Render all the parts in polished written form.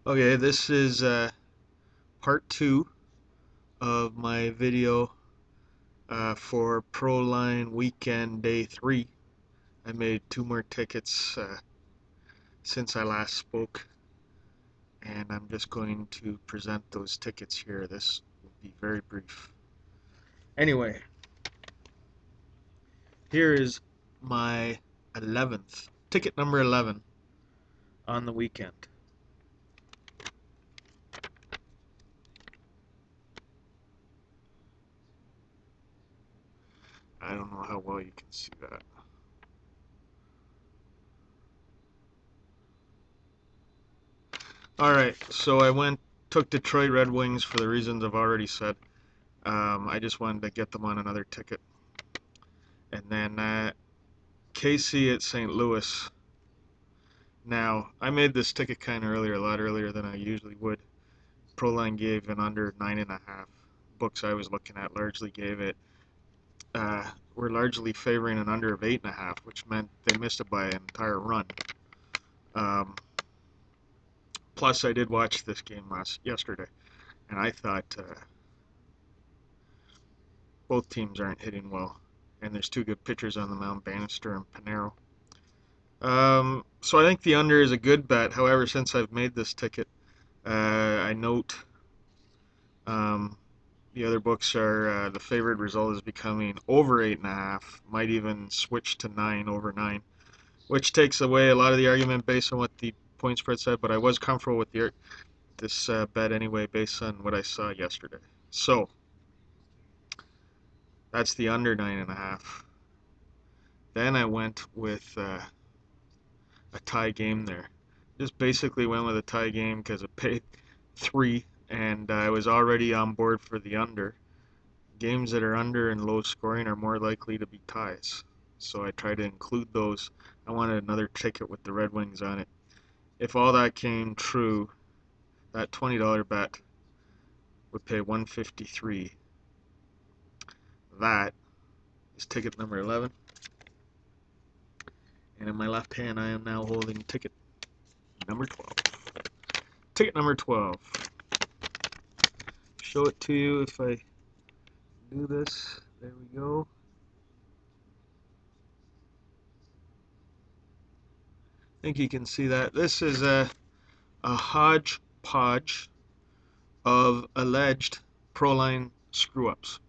Okay, this is part two of my video for ProLine Weekend Day 3. I made two more tickets since I last spoke, and I'm just going to present those tickets here. This will be very brief. Anyway, here is my 11th, ticket number 11 on the weekend. I don't know how well you can see that. Alright, so took Detroit Red Wings for the reasons I've already said. I just wanted to get them on another ticket. And then KC at St. Louis. Now, I made this ticket kind of earlier, a lot earlier than I usually would. ProLine gave an under 9.5. Books I was looking at largely gave it, were largely favoring an under of 8.5, which meant they missed it by an entire run. Plus, I did watch this game yesterday, and I thought both teams aren't hitting well. And there's two good pitchers on the mound, Bannister and Pinero. So I think the under is a good bet. However, since I've made this ticket, I note the other books are the favored result is becoming over 8.5. Might even switch to 9 over 9, which takes away a lot of the argument based on what the point spread said. But I was comfortable with this bet anyway, based on what I saw yesterday. So that's the under 9.5. Then I went with a tie game there. Just basically went with a tie game because it paid 3, and I was already on board for the under. Games that are under and low scoring are more likely to be ties, so I try to include those. I wanted another ticket with the Red Wings on it. If all that came true, that $20 bet would pay $153. That is ticket number 11. And in my left hand, I am now holding ticket number 12. Ticket number 12. Show it to you if I do this. There we go. I think you can see that. This is a hodgepodge of alleged ProLine screw-ups.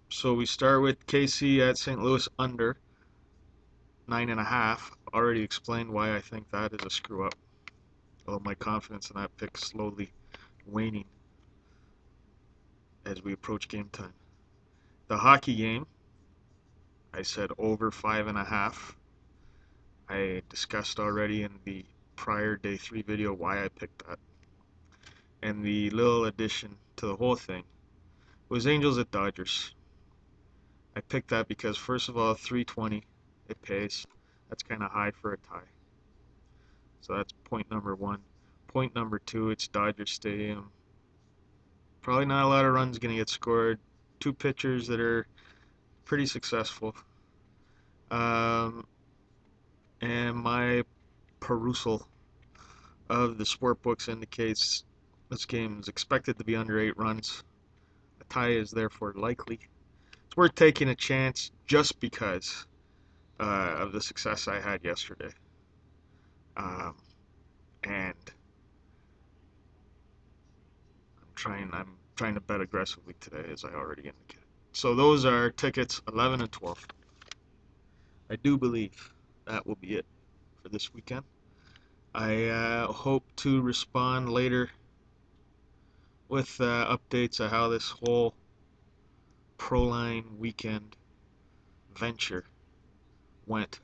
So we start with KC at St. Louis under 9.5. Already explained why I think that is a screw-up. Although my confidence in that pick slowly waning as we approach game time. The hockey game, I said over 5.5. I discussed already in the prior day 3 video why I picked that. And the little addition to the whole thing was Angels at Dodgers. I picked that because first of all, 320, it pays. That's kind of high for a tie. So that's point number 1. Point number 2, it's Dodger Stadium. Probably not a lot of runs going to get scored. Two pitchers that are pretty successful. And my perusal of the sport books indicates this game is expected to be under 8 runs. A tie is therefore likely. It's worth taking a chance just because of the success I had yesterday. And I'm trying to bet aggressively today, as I already indicated. So those are tickets 11 and 12. I do believe that will be it for this weekend. I hope to respond later with updates of how this whole ProLine Weekend venture went